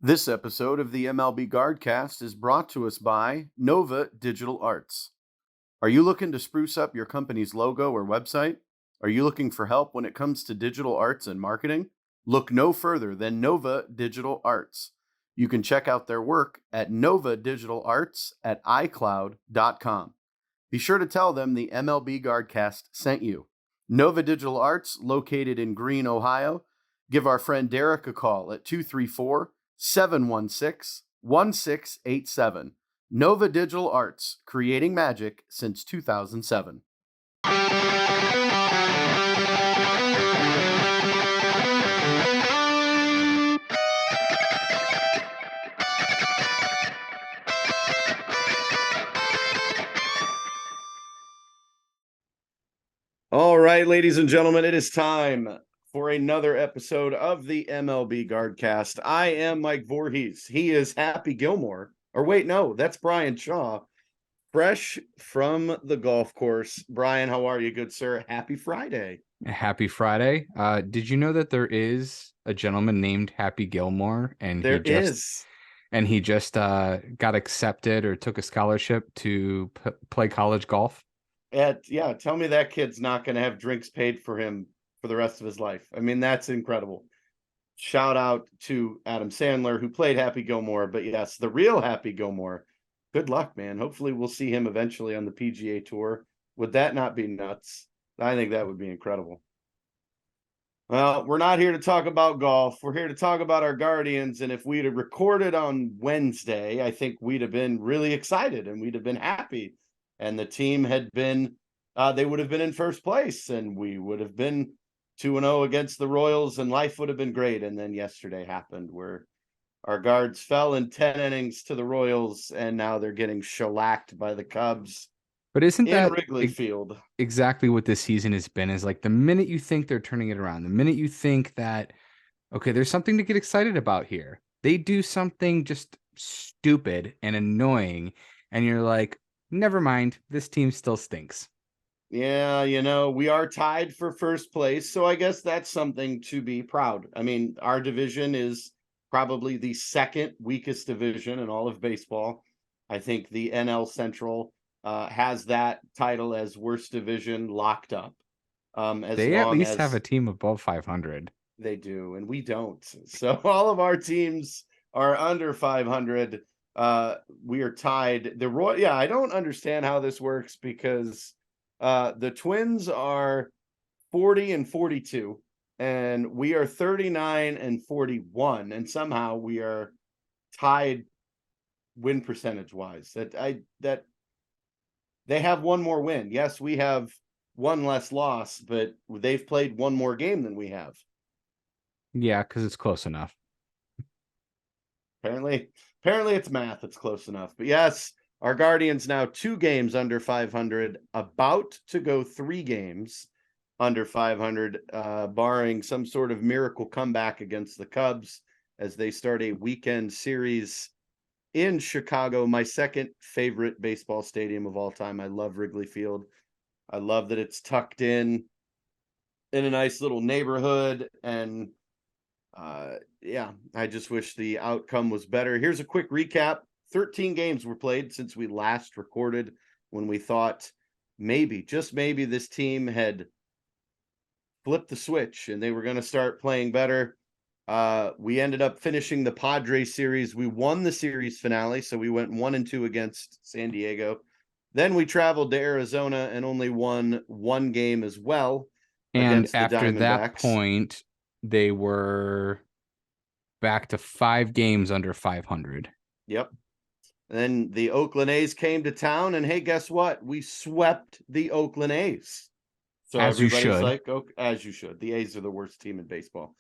This episode of the MLB Guardcast is brought to us by NovaDigitalArts. Are you looking to spruce up your company's logo or website? Are you looking for help when it comes to digital arts and marketing? Look no further than NovaDigitalArts. You can check out their work at NovaDigitalArts at iCloud.com. Be sure to tell them the MLB Guardcast sent you. NovaDigitalArts, located in Greene, Ohio. Give our friend Derek a call at 234-716-1687. Nova Digital Arts, creating magic since 2007. All right, ladies and gentlemen, it is time for another episode of the MLB Guardcast. I am Mike Vorhies. He is Happy Gilmore. Or wait, no, that's Bryan Shaw, fresh from the golf course. Bryan, how are you, good sir? Happy Friday. Happy Friday. Did you know that there is a gentleman named Happy Gilmore, and There he just got accepted or took a scholarship to play college golf? Tell me that kid's not going to have drinks paid for him for the rest of his life. I mean, that's incredible. Shout out to Adam Sandler, who played Happy Gilmore. But yes, the real Happy Gilmore. Good luck, man. Hopefully we'll see him eventually on the PGA Tour. Would that not be nuts? I think that would be incredible. Well, we're not here to talk about golf. We're here to talk about our Guardians. And if we'd have recorded on Wednesday, I think we'd have been really excited and we'd have been happy. And the team had been, they would have been in first place and we would have been 2-0 against the Royals and life would have been great. And then yesterday happened where our Guards fell in 10 innings to the Royals and now they're getting shellacked by the Cubs. But isn't that Wrigley Field exactly what this season has been? Is like the minute you think they're turning it around, the minute you think that, okay, there's something to get excited about here, they do something just stupid and annoying. And you're like, never mind, this team still stinks. Yeah, we are tied for first place, so I guess that's something to be proud. I mean, our division is probably the second weakest division in all of baseball. I think the NL Central has that title as worst division locked up. They at least have a team above 500. They do, and we don't. So all of our teams are under 500. We are tied. I don't understand how this works because the Twins are 40 and 42, and we are 39 and 41, and somehow we are tied win percentage wise. That they have one more win. Yes, we have one less loss, but they've played one more game than we have. Yeah, because it's close enough. Apparently it's math. It's close enough. But yes, our Guardians now 2 games under 500, about to go 3 games under 500, barring some sort of miracle comeback against the Cubs as they start a weekend series in Chicago, my second favorite baseball stadium of all time. I love Wrigley Field. I love that it's tucked in a nice little neighborhood. And I just wish the outcome was better. Here's a quick recap. 13 games were played since we last recorded, when we thought maybe, just maybe, this team had flipped the switch and they were going to start playing better. We ended up finishing the Padres series. We won the series finale, so we went 1-2 against San Diego. Then we traveled to Arizona and only won 1 game as well. And after that point, they were back to 5 games under 500. Yep. Then the Oakland A's came to town, and hey, guess what? We swept the Oakland A's. So as you should. Like, oh, as you should. The A's are the worst team in baseball.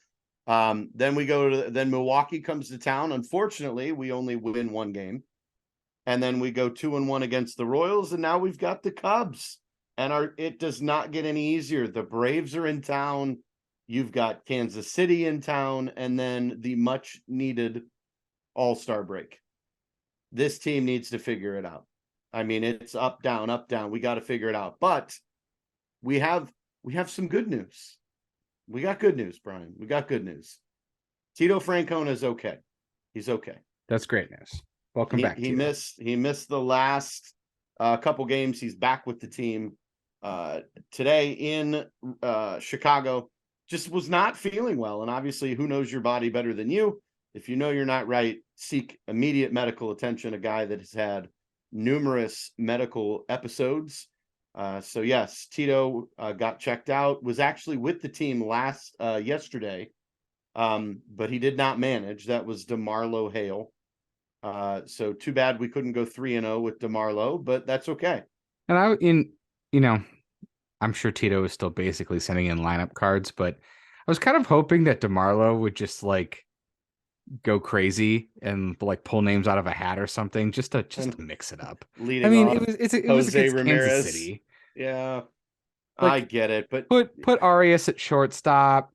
Then we go then Milwaukee comes to town. Unfortunately, we only win 1 game. And then we go 2-1 against the Royals, and now we've got the Cubs. And it does not get any easier. The Braves are in town. You've got Kansas City in town, and then the much needed All-Star break. This team needs to figure it out. I mean, it's up, down, up, down. We got to figure it out. But we have some good news. We got good news, Bryan. We got good news. Tito Francona is okay. He's okay. That's great news. Welcome back, He Tito. missed the last couple games. He's back with the team today in Chicago. Just was not feeling well, and obviously, who knows your body better than you? If you know you're not right, seek immediate medical attention. A guy that has had numerous medical episodes. So yes, Tito got checked out. Was actually with the team yesterday, but he did not manage. That was DeMarlo Hale. So too bad we couldn't go 3-0 with DeMarlo, but that's okay. And I'm sure Tito is still basically sending in lineup cards, but I was kind of hoping that DeMarlo would just like go crazy and like pull names out of a hat or something just to mix it up. Leading off, it was Jose against Ramirez. Kansas City. Yeah, Like, I get it, but put Arias at shortstop,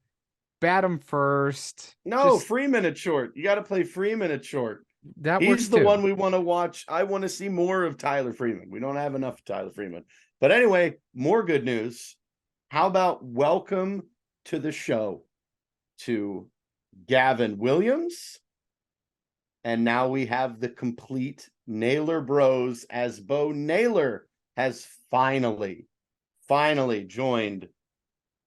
bat him first. No, Freeman at short. You got to play Freeman at short. That works He's the too. one we want to watch. I want to see more of Tyler Freeman. We don't have enough of Tyler Freeman. But anyway, more good news. How about welcome to the show to Gavin Williams? And now we have the complete Naylor Bros, as Bo Naylor has finally joined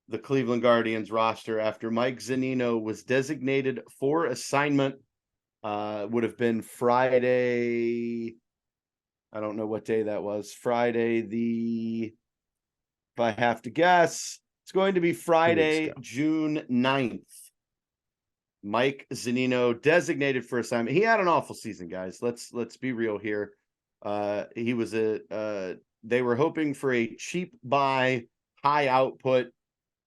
the Cleveland Guardians roster after Mike Zunino was designated for assignment. Would have been Friday. I don't know what day that was. Friday, if I have to guess, it's going to be Friday, June 9th. Mike Zunino designated for assignment. He had an awful season, guys. Let's be real here. He was they were hoping for a cheap buy, high output,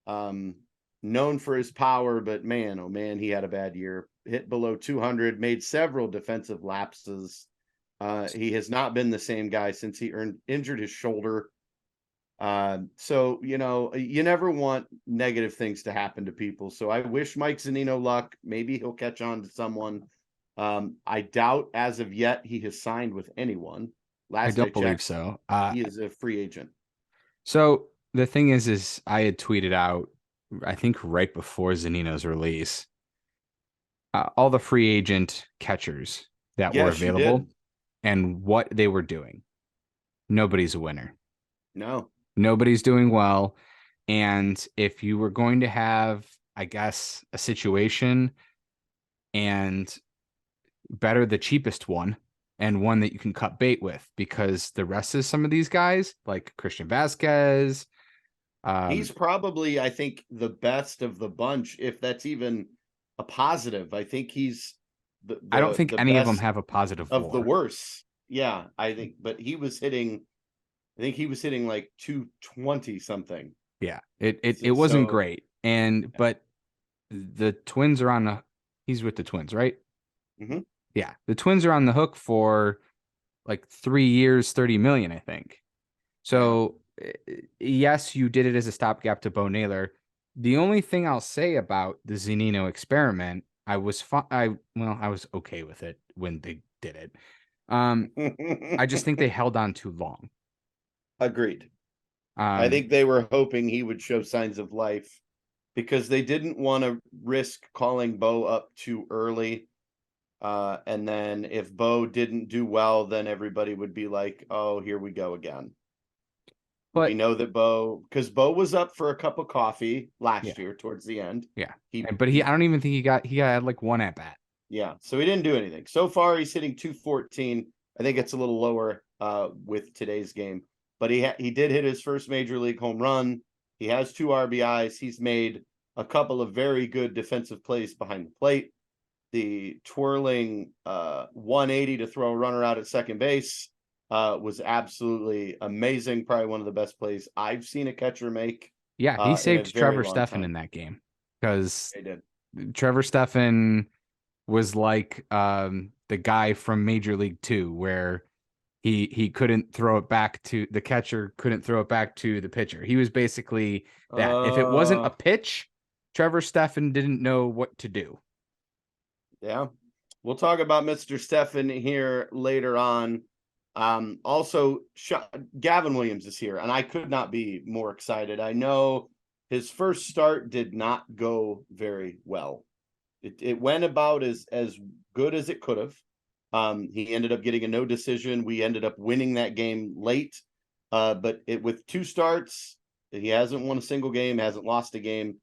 known for his power, but man, oh man, he had a bad year. Hit below 200, made several defensive lapses. He has not been the same guy since he injured his shoulder. So, you never want negative things to happen to people. So I wish Mike Zunino luck. Maybe he'll catch on to someone. I doubt as of yet he has signed with anyone. I don't believe so. He is a free agent. So the thing is I had tweeted out, I think right before Zunino's release, all the free agent catchers that were available and what they were doing. Nobody's a winner. No. Nobody's doing well. And if you were going to have, I guess, a situation and better the cheapest one and one that you can cut bait with, because the rest of some of these guys, like Christian Vasquez, he's probably, I think, the best of the bunch, if that's even a positive. I think he's I don't think any of them have a positive of the worst. Yeah, I think, but he was hitting, I think he was hitting like 220 something. Yeah, it wasn't great. But the Twins are he's with the Twins, right? Mm-hmm. Yeah, the Twins are on the hook for like 3 years, 30 million, I think. So yes, you did it as a stopgap to Bo Naylor. The only thing I'll say about the Zunino experiment, I was okay with it when they did it. I just think they held on too long. Agreed. I think they were hoping he would show signs of life because they didn't want to risk calling Bo up too early. And then if Bo didn't do well, then everybody would be like, oh, here we go again. But we know that because Bo was up for a cup of coffee last year towards the end. Yeah. I don't even think he had like one at bat. Yeah. So he didn't do anything. So far, he's hitting 214. I think it's a little lower with today's game. But he did hit his first major league home run. He has 2 RBIs. He's made a couple of very good defensive plays behind the plate. The twirling 180 to throw a runner out at second base was absolutely amazing. Probably one of the best plays I've seen a catcher make. Yeah, he saved Trevor Stephan in that game because Trevor Stephan was like the guy from Major League 2 where he couldn't throw it back to the catcher, couldn't throw it back to the pitcher. He was basically that. If it wasn't a pitch, Trevor Stephan didn't know what to do. Yeah. We'll talk about Mr. Stephan here later on. Also, Gavin Williams is here, and I could not be more excited. I know his first start did not go very well. It went about as good as it could have. He ended up getting a no decision. We ended up winning that game late. But with 2 starts, he hasn't won a single game, hasn't lost a game.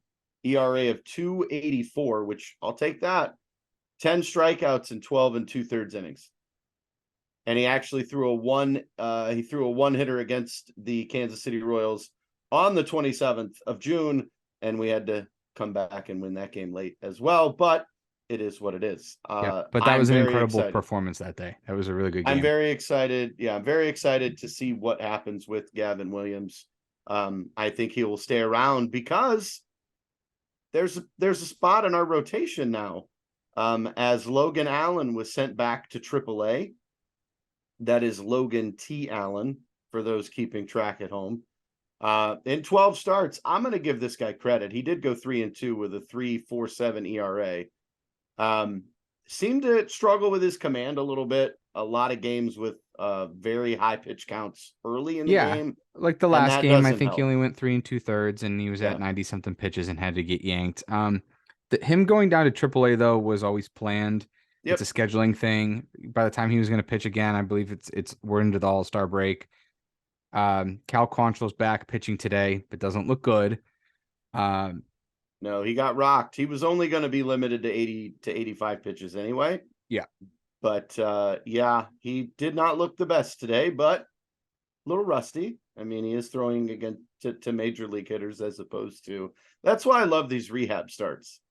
ERA of 2.84, which I'll take that. 10 strikeouts in 12 and 2/3 innings. And he actually threw a one hitter against the Kansas City Royals on the 27th of June, and we had to come back and win that game late as well. But it is what it is. Yeah, but that was an incredible performance that day. That was a really good game. I'm very excited. Yeah, I'm very excited to see what happens with Gavin Williams. I think he will stay around because there's a spot in our rotation now. As Logan Allen was sent back to AAA. That is Logan T. Allen, for those keeping track at home. In 12 starts, I'm going to give this guy credit. He did go 3-2 with a 3.47 ERA. Seemed to struggle with his command a little bit. A lot of games with very high pitch counts early in the game. Like the last game, I think he only went 3 2/3, and he was at 90-something pitches and had to get yanked. Him going down to AAA though was always planned. It's a scheduling thing. By the time he was going to pitch again, I believe we're into the All-Star break. Cal Quantrill's back pitching today, but doesn't look good. No, he got rocked. He was only going to be limited to 80 to 85 pitches anyway. Yeah. But he did not look the best today, but a little rusty. I mean, he is throwing again to major league hitters as opposed to. That's why I love these rehab starts,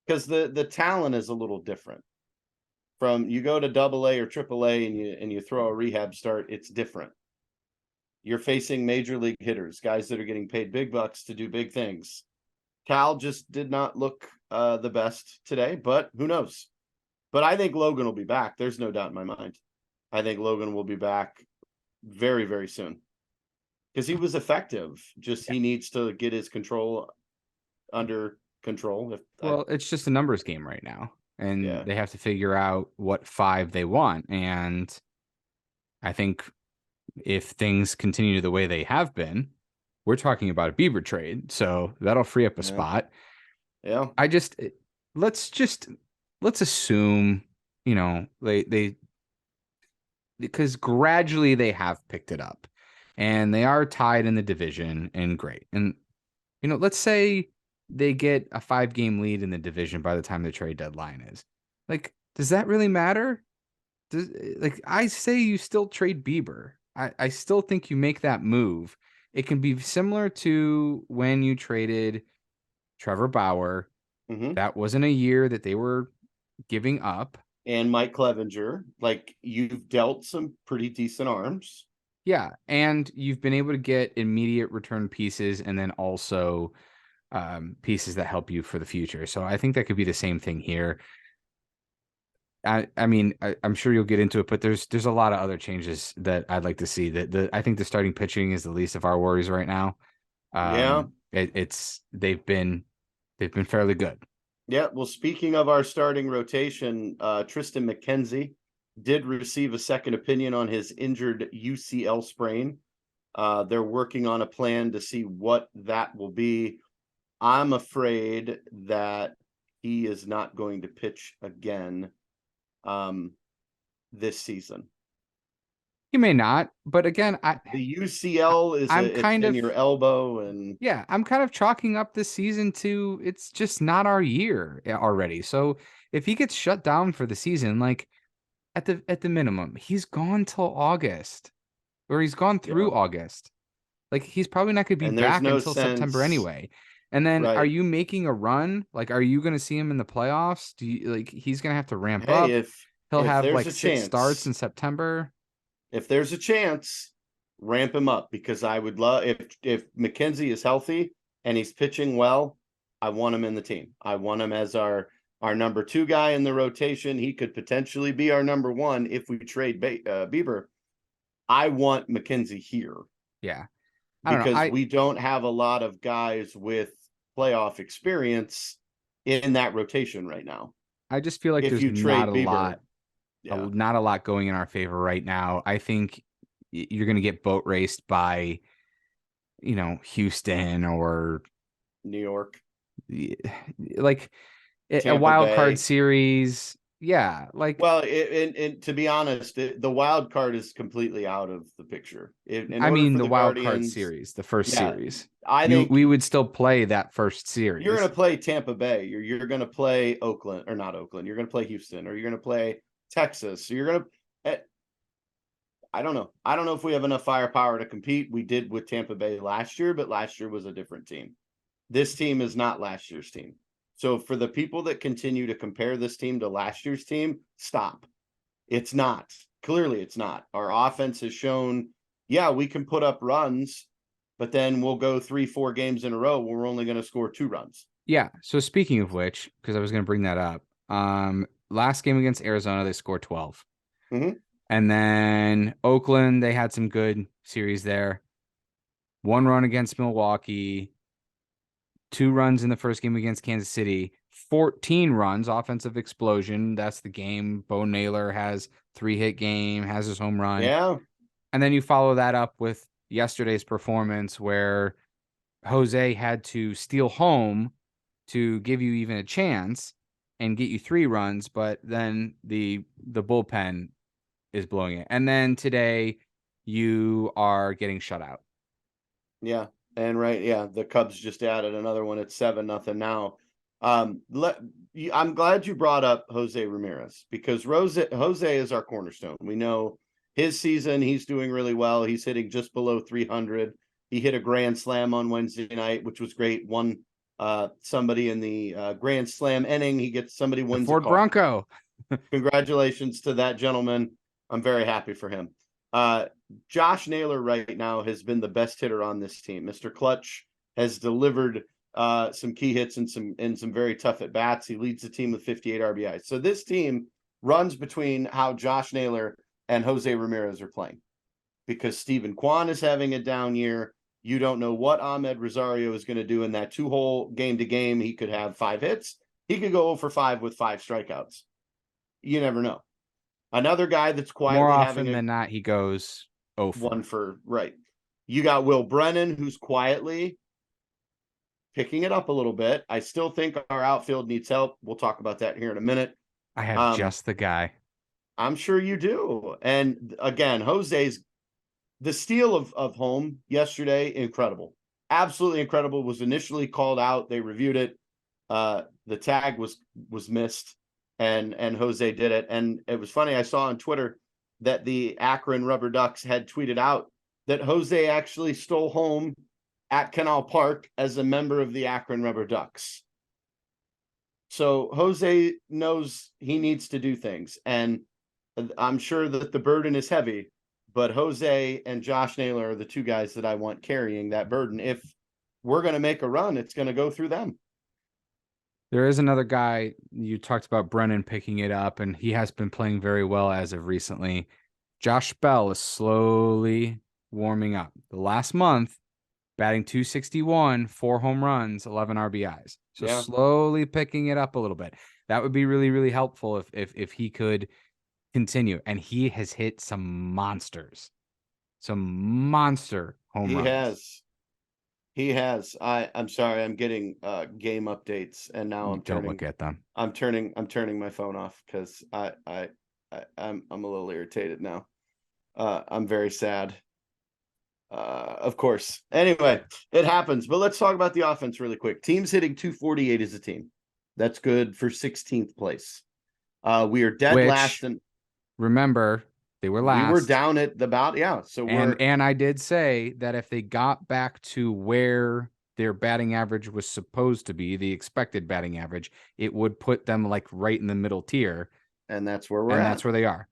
because the talent is a little different. From you go to AA or AAA and you throw a rehab start, it's different. You're facing major league hitters, guys that are getting paid big bucks to do big things. Cal just did not look the best today, but who knows? But I think Logan will be back. There's no doubt in my mind. I think Logan will be back very, very soon, because he was effective. Just he needs to get his control under control. It's just a numbers game right now. And they have to figure out what 5 they want. And I think if things continue the way they have been, we're talking about a Bieber trade. So that'll free up a spot. Yeah. Let's assume, because gradually they have picked it up and they are tied in the division, and great. And, let's say they get a 5-game lead in the division by the time the trade deadline is. Like, does that really matter? I say you still trade Bieber. I still think you make that move. It can be similar to when you traded Trevor Bauer. Mm-hmm. That wasn't a year that they were giving up. And Mike Clevenger. Like, you've dealt some pretty decent arms. Yeah, and you've been able to get immediate return pieces, and then also pieces that help you for the future. So I think that could be the same thing here. I mean, I'm sure you'll get into it, but there's a lot of other changes that I'd like to see. I think the starting pitching is the least of our worries right now. They've been fairly good. Yeah. Well, speaking of our starting rotation, Tristan McKenzie did receive a second opinion on his injured UCL sprain. They're working on a plan to see what that will be. I'm afraid that he is not going to pitch again this season. He may not, but again, the UCL is in your elbow, and I'm kind of chalking up this season to it's just not our year already. So if he gets shut down for the season, like at the minimum, he's gone till August, or he's gone through August. Like, he's probably not going to be back until September anyway. And then are you making a run? Like, are you going to see him in the playoffs? Do you he's going to have to ramp up? He'll have like 6 starts in September. If there's a chance, ramp him up, because I would love if McKenzie is healthy and he's pitching well, I want him in the team. I want him as our number 2 guy in the rotation. He could potentially be our number 1 if we trade Bieber. I want McKenzie here. Yeah. Because we don't have a lot of guys with playoff experience in that rotation right now. I just feel like there's not a lot going in our favor right now. I think you're going to get boat raced by, Houston or New York. Like, A Tampa wild card Bay. series. Yeah, like Well, and to be honest, the wild card is completely out of the picture. In I order mean for the the wild card Guardians, series, the first yeah, series. I think We would still play that first you're going series. to play Tampa Bay. You're going to play Oakland, or not Oakland. You're going to play Houston, or you're going to play Texas. So you're going to. I don't know. I don't know if we have enough firepower to compete. We did with Tampa Bay last year, but last year was a different team. This team is not last year's team. So for the people that continue to compare this team to last year's team, stop. It's not. Clearly, it's not. Our offense has shown, yeah, we can put up runs, but then we'll go 3-4 games in a row where we're only going to score 2 runs. Yeah. So speaking of which, because I was going to bring that up, last game against Arizona, they scored 12. Mm-hmm. And then Oakland, they had some good series there. 1 run against Milwaukee, 2 runs in the first game against Kansas City, 14 runs, offensive explosion. That's the game. Bo Naylor has 3-hit game, has his home run. Yeah. And then you follow that up with yesterday's performance where Jose had to steal home to give you even a chance and get you 3 runs, but then the bullpen is blowing it. And then today you are getting shut out. Yeah. And the Cubs just added another one at 7-0 now. I'm glad you brought up Jose Ramirez because Jose is our cornerstone. We know his season, he's doing really well. He's hitting just below 300. He hit a grand slam on Wednesday night, which was great. Won somebody in the grand slam inning. Somebody wins Ford a car. Bronco. Congratulations to that gentleman. I'm very happy for him. Josh Naylor right now has been the best hitter on this team. Mr. Clutch has delivered some key hits and some very tough at bats. He leads the team with 58 RBIs. So this team runs between how Josh Naylor and Jose Ramirez are playing because Stephen Kwan is having a down year. You don't know what Ahmed Rosario is going to do in that 2-hole game to game. He could have 5 hits. He could go 0 for 5 with 5 strikeouts. You never know. Another guy that's quietly More having often than not, he goes 0 for. 1 for right. You got Will Brennan, who's quietly picking it up a little bit. I still think our outfield needs help. We'll talk about that here in a minute. I have just the guy. I'm sure you do. And again, Jose's the steal of home yesterday, incredible. Absolutely incredible. Was initially called out. They reviewed it. The tag was missed. And Jose did it. And it was funny. I saw on Twitter that the Akron Rubber Ducks had tweeted out that Jose actually stole home at Canal Park as a member of the Akron Rubber Ducks. So Jose knows he needs to do things. And I'm sure that the burden is heavy, but Jose and Josh Naylor are the 2 guys that I want carrying that burden. If we're going to make a run, it's going to go through them. There is another guy, you talked about Brennan picking it up, and he has been playing very well as of recently. Josh Bell is slowly warming up. The last month, batting .261, 4 home runs, 11 RBIs. So slowly picking it up a little bit. That would be really, really helpful if he could continue. And he has hit some monsters, some monster home runs. He has. I'm sorry. I'm getting game updates, and now Don't look at them. I'm turning my phone off because I'm a little irritated now. I'm very sad. Of course. Anyway, it happens. But let's talk about the offense really quick. Teams hitting 248 as a team. That's good for 16th place. We are dead last, and remember, they were last. We were down at about So and I did say that if they got back to where their batting average was supposed to be, the expected batting average, it would put them like right in the middle tier. And that's where we're at. That's where they are.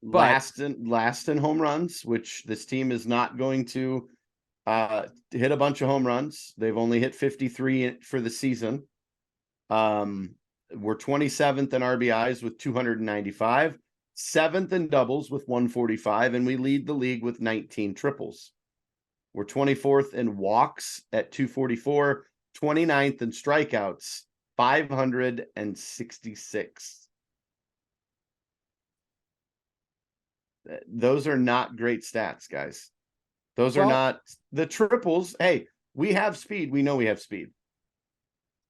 Last in home runs, which this team is not going to hit a bunch of home runs. They've only hit 53 for the season. We're 27th in RBIs with 295, 7th in doubles with 145, and we lead the league with 19 triples. We're 24th in walks at 244, 29th in strikeouts, 566. Those are not great stats, guys. Those are not the triples. Hey, we have speed. We know we have speed.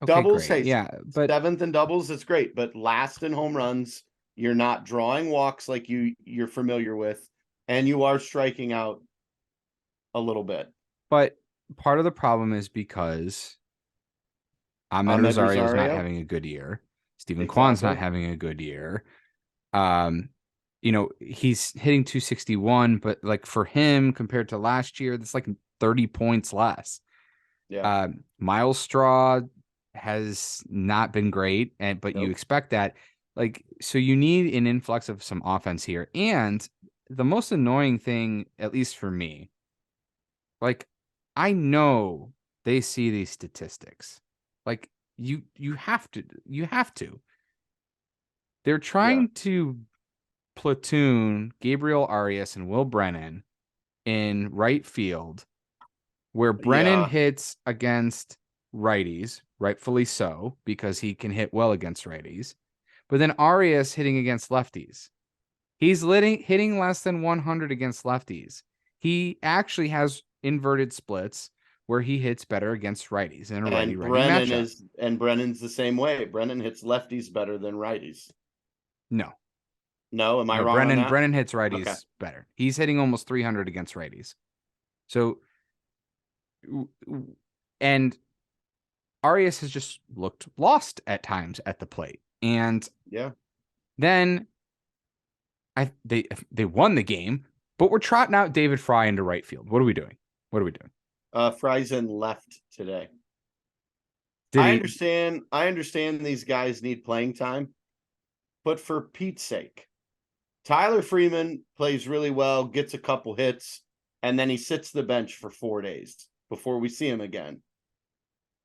Okay, Doubles, great. hey, Yeah, but 7th in doubles is great, but last in home runs, you're not drawing walks like you're familiar with, and you are striking out a little bit. part of the problem is because Ahmed Ahmed Rosario is not Rosario, having a good year. Stephen Kwan's not exactly. having a good year. Um, he's hitting 261, but like for him compared to last year, that's like 30 points less. Yeah. Miles Straw has not been great, but you Nope. expect that. Like, so you need an influx of some offense here. And the most annoying thing, at least for me, like I know they see these statistics. Like you have to. They're Yeah. trying to platoon Gabriel Arias and Will Brennan in right field, where Brennan Yeah. hits against righties, rightfully so, because he can hit well against righties. But then Arias hitting against lefties. He's hitting less than 100 against lefties. He actually has inverted splits where he hits better against righties in a And righty-righty matchup. Brennan's the same way. Brennan hits lefties better than righties. No, No, am I no, wrong on that? Brennan hits Okay. righties better. He's hitting almost 300 against righties. So, and Arias has just looked lost at times at the plate. And Yeah. then they won the game, but we're trotting out David Fry into right field. What are we doing? Fry's in left today. Did he? I understand these guys need playing time, but for Pete's sake, Tyler Freeman plays really well, gets a couple hits, and then he sits the bench for 4 days before we see him again.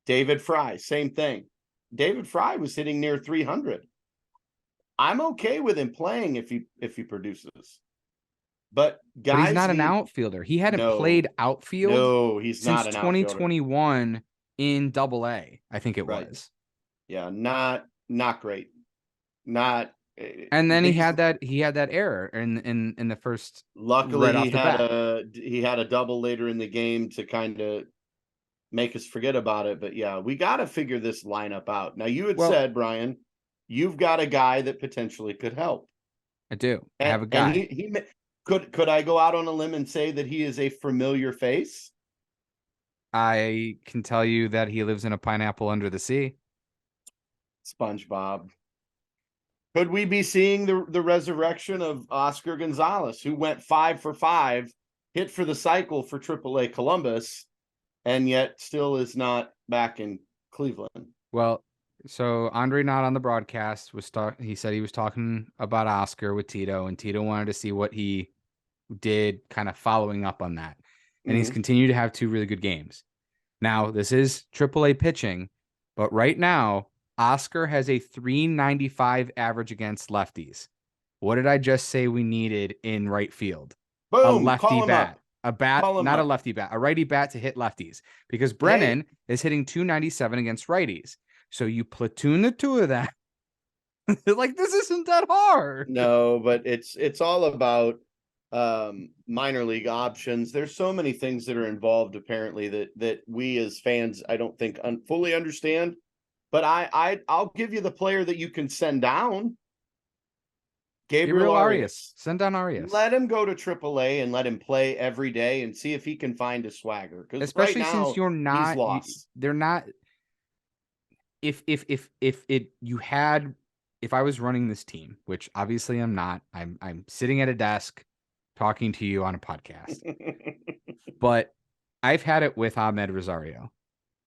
David Fry, same thing. David Fry was hitting near 300. I'm okay with him playing if he produces. But But he's guys not an need outfielder. He hadn't no, played outfield no, he's since not an outfielder. 2021 in Double A, I think it Right. was. Yeah, not great. Not And then these he had that error in the first luckily right off the bat. he had a double later in the game to kind of make us forget about it. But yeah, we got to figure this lineup out. Now you had Well, said, Brian, you've got a guy that potentially could help. I do. I And have a guy. he could I go out on a limb and say that he is a familiar face? I can tell you that he lives in a pineapple under the sea. SpongeBob. Could we be seeing the resurrection of Oscar Gonzalez, who went 5 for 5, hit for the cycle for AAA Columbus, and yet still is not back in Cleveland? Well, so Andre, not on the broadcast, he said he was talking about Oscar with Tito, and Tito wanted to see what he did kind of following up on that. And he's Mm-hmm. continued to have 2 really good games. Now, this is AAA pitching, but right now, Oscar has a 395 average against lefties. What did I just say we needed in right field? A Boom! lefty Call him bat. up. A bat, Call him not a up. lefty bat, a righty bat to hit lefties. Because Hey, Brennan is hitting 297 against righties. So you platoon the 2 of them. Like, this isn't that hard. no, but it's all about minor league options. There's so many things that are involved apparently that we as fans I don't think fully understand. But I'll give you the player that you can send down. Gabriel Arias. Send down Arias. Let him go to AAA and let him play every day and see if he can find a swagger. Because right Especially since now you're he's not, lost. they're not. If I was running this team, which obviously I'm not, I'm sitting at a desk talking to you on a podcast, but I've had it with Ahmed Rosario.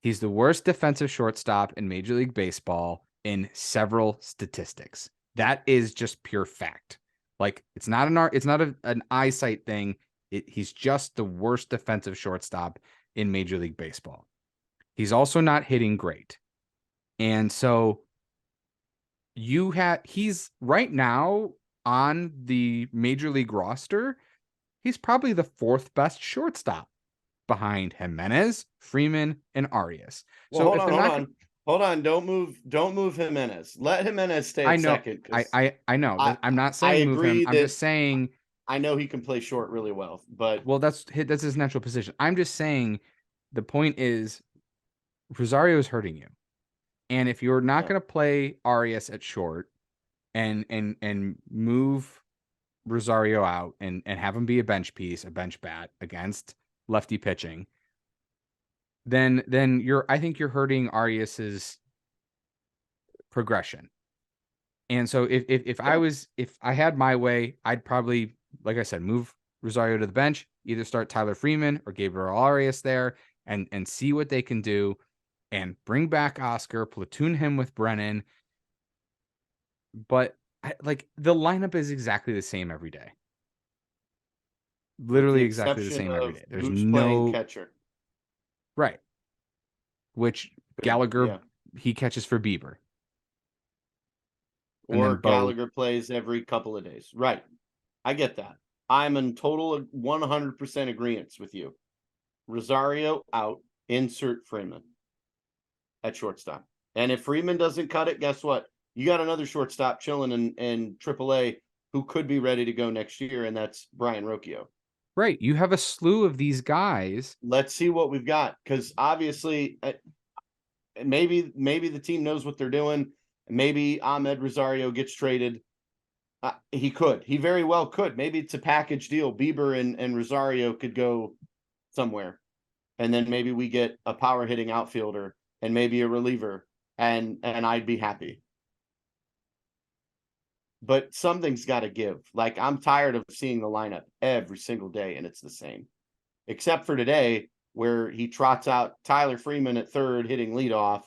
He's the worst defensive shortstop in Major League Baseball in several statistics. That is just pure fact. Like, it's not an eyesight thing. He's just the worst defensive shortstop in Major League Baseball. He's also not hitting great. And so he's right now on the Major League roster. He's probably the 4th best shortstop behind Jimenez, Freeman, and Arias. Well, So hold if on, they're hold not, on. Hold on. Don't move Jimenez. Let Jimenez stay I at know, second. I know. I I'm not I saying move him. agree I'm that just saying, I know he can play short really well, but well, that's his natural position. I'm just saying the point is Rosario is hurting you. And if you're not Yeah. going to play Arias at short and move Rosario out and have him be a bench piece, a bench bat against lefty pitching, then I think you're hurting Arias's progression. And so if I had my way, I'd probably, like I said, move Rosario to the bench, either start Tyler Freeman or Gabriel Arias there and see what they can do and bring back Oscar, platoon him with Brennan. But the lineup is exactly the same every day. With the Literally exactly the exception same every of day. There's who's playing no catcher. right. Which Gallagher, Yeah. he catches for Bieber. And then Or Bo, Gallagher plays every couple of days. Right. I get that. I'm in total 100% agreement with you. Rosario out, insert Freeman at shortstop. And if Freeman doesn't cut it, guess what? You got another shortstop chilling in AAA who could be ready to go next year, and that's Brian Rocchio. right. You have a slew of these guys. Let's see what we've got, because obviously maybe the team knows what they're doing. Maybe Ahmed Rosario gets traded. He very well could. Maybe it's a package deal. Bieber and Rosario could go somewhere, and then maybe we get a power hitting outfielder and maybe a reliever, and I'd be happy. But something's got to give. Like, I'm tired of seeing the lineup every single day, and it's the same, except for today, where he trots out Tyler Freeman at third, hitting leadoff.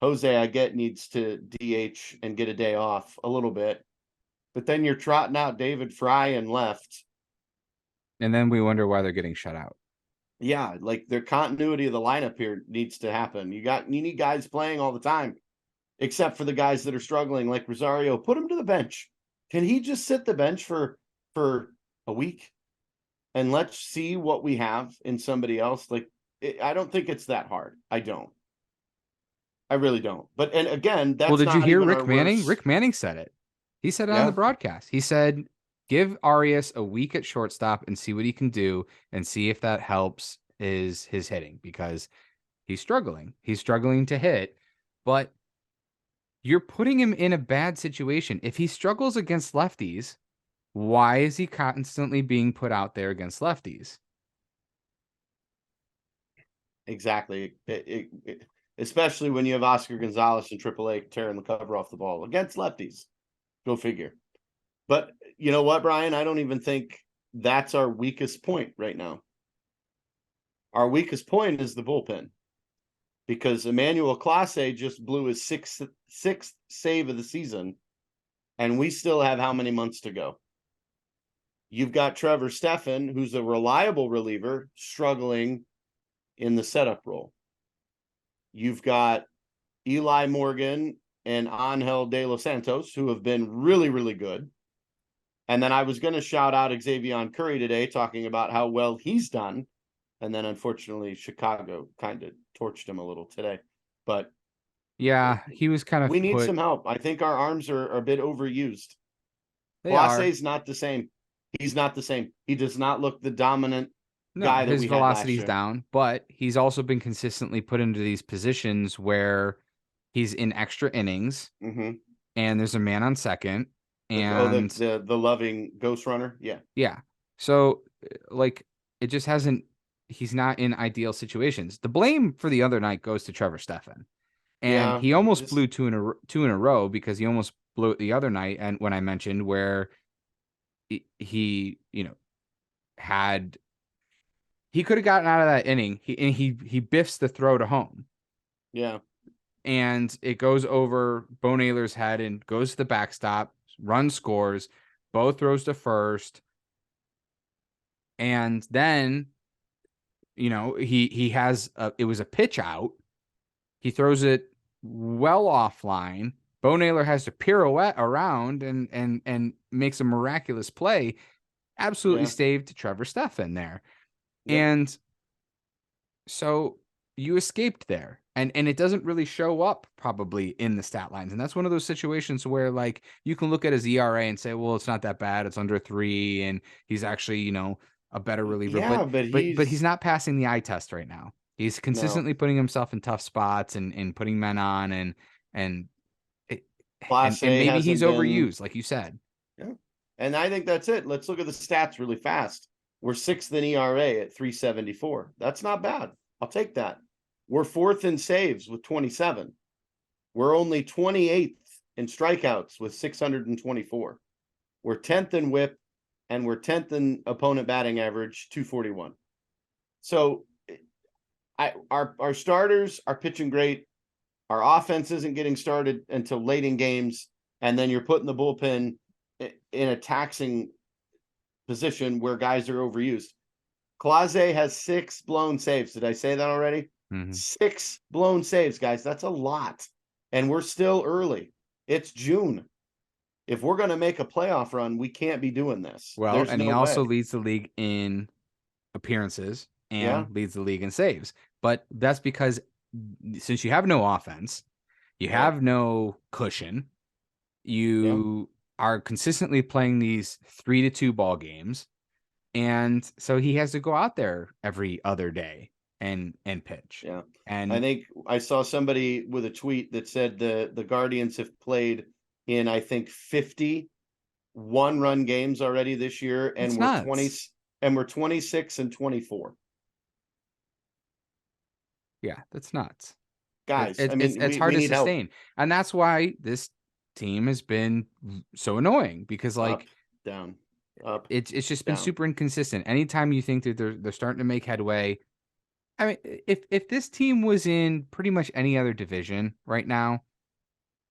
Jose, I get, needs to DH and get a day off a little bit. But then you're trotting out David Fry in left. And then we wonder why they're getting shut out. Yeah, like their continuity of the lineup here needs to happen. You need guys playing all the time, except for the guys that are struggling, like Rosario. Put him to the bench. Can he just sit the bench for a week? And let's see what we have in somebody else. I don't think it's that hard. I don't. I really don't. But, and again, that's Well, did you not hear even Rick our Manning? worst. Rick Manning said it. He said it on Yeah. the broadcast. He said, give Arias a week at shortstop and see what he can do and see if that helps his hitting, because he's struggling. He's struggling to hit, but you're putting him in a bad situation. If he struggles against lefties, why is he constantly being put out there against lefties? Exactly. Especially when you have Oscar Gonzalez in AAA tearing the cover off the ball against lefties. Go figure. But you know what, Brian? I don't even think that's our weakest point right now. Our weakest point is the bullpen, because Emmanuel Clase just blew his sixth save of the season, and we still have how many months to go? You've got Trevor Stephan, who's a reliable reliever, struggling in the setup role. You've got Eli Morgan and Angel De Los Santos, who have been really, really good. And then I was going to shout out Xavier Curry today, talking about how well he's done. And then unfortunately, Chicago kind of torched him a little today. But yeah, he was kind of we need some help. I think our arms are a bit overused. Clase's not the same. He's not the same. He does not look the dominant guy that his we had last velocity's year. down, but he's also been consistently put into these positions where he's in extra innings, and there's a man on second, and the loving ghost runner, yeah. So it just hasn't. He's not in ideal situations. The blame for the other night goes to Trevor Stephan, and he almost blew two in a row, because he almost blew it the other night, and when I mentioned where he had. He could have gotten out of that inning. He biffs the throw to home. Yeah. And it goes over Bo Naylor's head and goes to the backstop. Run scores. Bo throws to first. And then, he has it was a pitch out. He throws it well offline. Bo Naylor has to pirouette around and makes a miraculous play. Absolutely saved Trevor Stephan there. Yep. And so you escaped there, and it doesn't really show up probably in the stat lines. And that's one of those situations where you can look at his ERA and say, well, it's not that bad. It's under 3, and he's actually, a better reliever. Yeah, but he's not passing the eye test right now. He's consistently putting himself in tough spots and putting men on. And and it, Class and A maybe he's hasn't been. overused, like you said. Yeah. And maybe he's Hasn't been. overused, like you said. Yeah. And I think that's it. Let's look at the stats really fast. We're sixth in ERA at 374. That's not bad. I'll take that. We're fourth in saves with 27. We're only 28th in strikeouts with 624. We're 10th in whip, and we're 10th in opponent batting average, 241. So our starters are pitching great. Our offense isn't getting started until late in games, and then you're putting the bullpen in a taxing position where guys are overused. Clase has 6 blown saves. Did I say that already? Mm-hmm. 6 blown saves, guys. That's a lot. And we're still early. It's June. If we're going to make a playoff run, we can't be doing this. Well, There's and he no also way. leads the league in appearances Yeah. and leads the league in saves. But that's because since you have no offense, you have no cushion, you are consistently playing these 3-2 ball games. And so he has to go out there every other day and pitch. Yeah. And I think I saw somebody with a tweet that said the Guardians have played in, I think, 50 one-run games already this year, and it's we're 20 nuts. and we're 26 and 24. Yeah, that's nuts. Guys, I It's mean, it's we hard we to need help. sustain. And that's why this team has been so annoying, because Up, like down, up, it's just been down. super inconsistent. Anytime you think that they're starting to make headway, I mean, if this team was in pretty much any other division right now,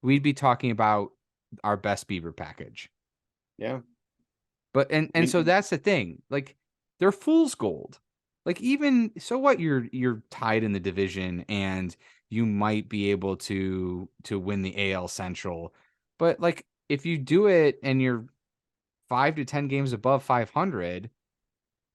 we'd be talking about our best Beaver package. Yeah. But and so that's the thing. Like, they're fool's gold. Like, even so what, you're tied in the division and you might be able to win the AL Central. But like, if you do it and you're 5 to 10 games above 500,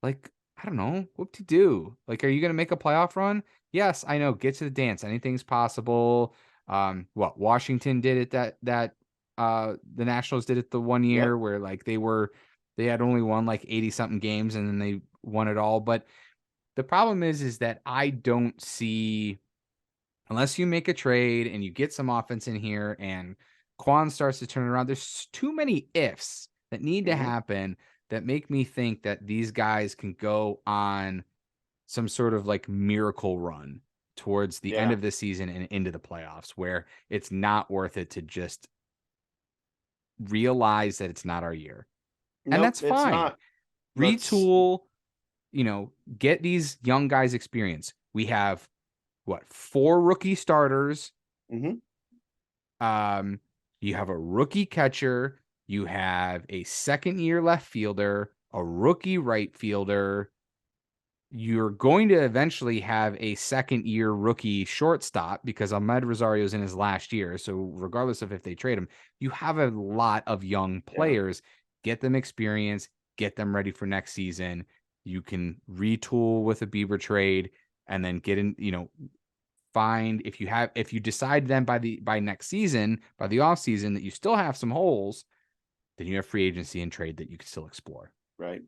like, I don't know, what to do. Like, are you going to make a playoff run? Yes, I know, get to the dance. Anything's possible. What Washington did it that the Nationals did it the one year Yep. where like they had only won like 80 something games and then they won it all. But the problem is that I don't see, unless you make a trade and you get some offense in here and Quan starts to turn around, there's too many ifs that need to happen that make me think that these guys can go on some sort of like miracle run towards the end Yeah. of the season and into the playoffs, where it's not worth it to just realize that it's not our year. And Nope, that's it's fine. not. Let's. Retool, get these young guys experience. We have what, 4 rookie starters. Mhm. You have a rookie catcher, you have a second year left fielder, a rookie right fielder. You're going to eventually have a second year rookie shortstop because Ahmed Rosario's in his last year. So regardless of if they trade him, you have a lot of young Yeah. players. Get them experience, get them ready for next season. You can retool with a Bieber trade and then get in, find, if you decide then by next season, by the off season, that you still have some holes, then you have free agency and trade that you can still explore. Right.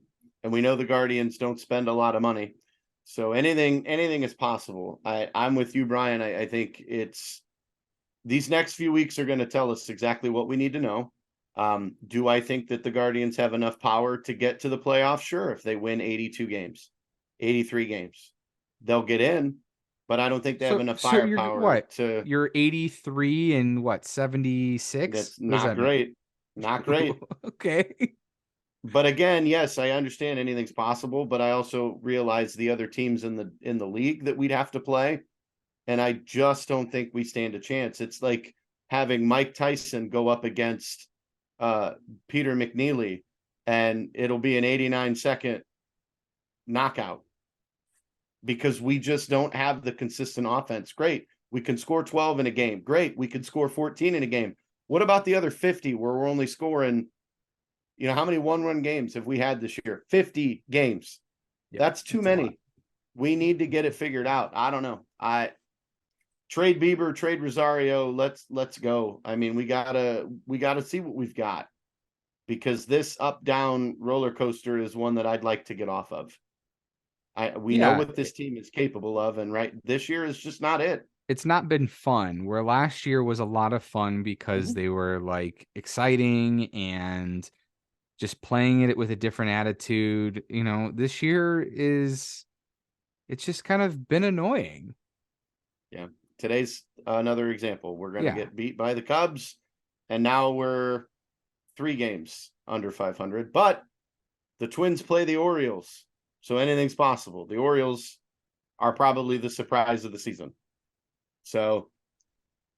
And we know the Guardians don't spend a lot of money. So anything is possible. I'm with you, Brian. I think it's these next few weeks are going to tell us exactly what we need to know. Do I think that the Guardians have enough power to get to the playoffs? Sure. If they win 82 games, 83 games, they'll get in, but I don't think they have enough So you're firepower what? to. You're 83 and what, 76? That's What does not that mean? great. Not great. Okay. But again, yes, I understand anything's possible, but I also realize the other teams in the league that we'd have to play, and I just don't think we stand a chance. It's like having Mike Tyson go up against Peter McNeely, and it'll be an 89-second knockout because we just don't have the consistent offense. Great, we can score 12 in a game. Great, we could score 14 in a game. What about the other 50 where we're only scoring? How many one-run games have we had this year? 50 games. Yeah, That's too many. We need to get it figured out. I don't know. Trade Bieber, trade Rosario. Let's go. I mean, we gotta see what we've got, because this up-down roller coaster is one that I'd like to get off of. We know Yeah. what this team is capable of, and right, this year is just not it. it's not been fun, where last year was a lot of fun because they were like exciting and just playing it with a different attitude. This year it's just kind of been annoying. Yeah. Today's another example. We're going to Yeah. get beat by the Cubs, and now we're 3 games under 500. But the Twins play the Orioles, so anything's possible. The Orioles are probably the surprise of the season. So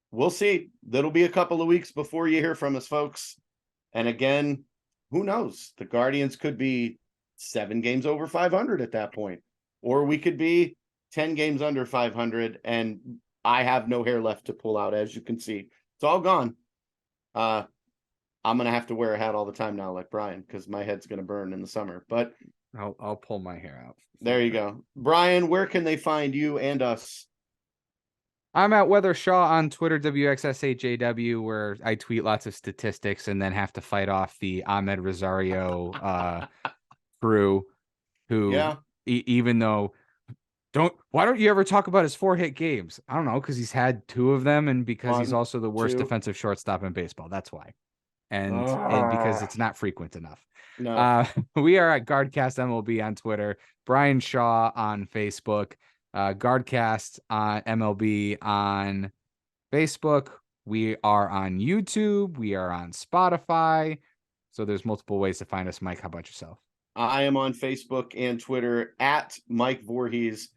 we'll see. That'll be a couple of weeks before you hear from us, folks. And again, who knows? The Guardians could be 7 games over 500 at that point, or we could be 10 games under 500, and I have no hair left to pull out. As you can see, it's all gone. I'm gonna have to wear a hat all the time now, like Brian, because my head's gonna burn in the summer. But I'll pull my hair out. there you go. Brian, where can they find you and us? I'm at Weather Shaw on Twitter, WXSHAW, where I tweet lots of statistics and then have to fight off the Ahmed Rosario crew, who even though why don't you ever talk about his 4-hit games? I don't know, because he's had 2 of them, and because he's also the worst defensive shortstop in baseball. That's why. And because it's not frequent enough. No. We are at Guardcast MLB on Twitter, Bryan Shaw on Facebook, Guardcast on MLB on Facebook. We are on YouTube. We are on Spotify. So there's multiple ways to find us. Mike, how about yourself? I am on Facebook and Twitter at Mike Vorhies.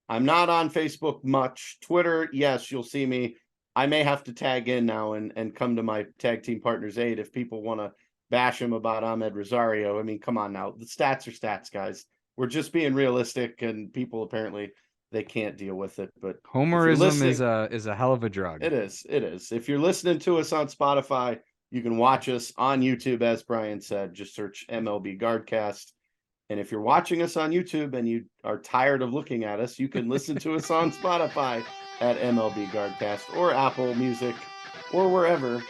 I'm not on Facebook much. Twitter, yes, you'll see me. I may have to tag in now and come to my tag team partners aid if people want to bash him about Ahmed Rosario. I mean, come on now. The stats are stats, guys. We're just being realistic, and people apparently they can't deal with it. But homerism is a hell of a drug. It is. It is. If you're listening to us on Spotify, you can watch us on YouTube, as Brian said. Just search MLB Guardcast. And if you're watching us on YouTube and you are tired of looking at us, you can listen to us on Spotify at MLB Guardcast or Apple Music or wherever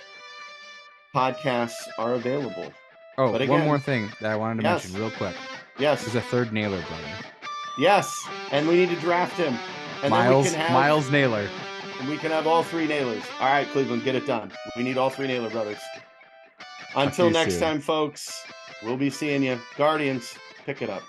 podcasts are available. Oh, but again, one more thing that I wanted to mention real quick. Yes. There's a third Naylor brother. Yes. And we need to draft him. And Miles, then we can have Miles Naylor. And we can have all 3 Naylors. All right, Cleveland, get it done. We need all 3 Naylor brothers. Until next time, folks, we'll be seeing you. Guardians, pick it up.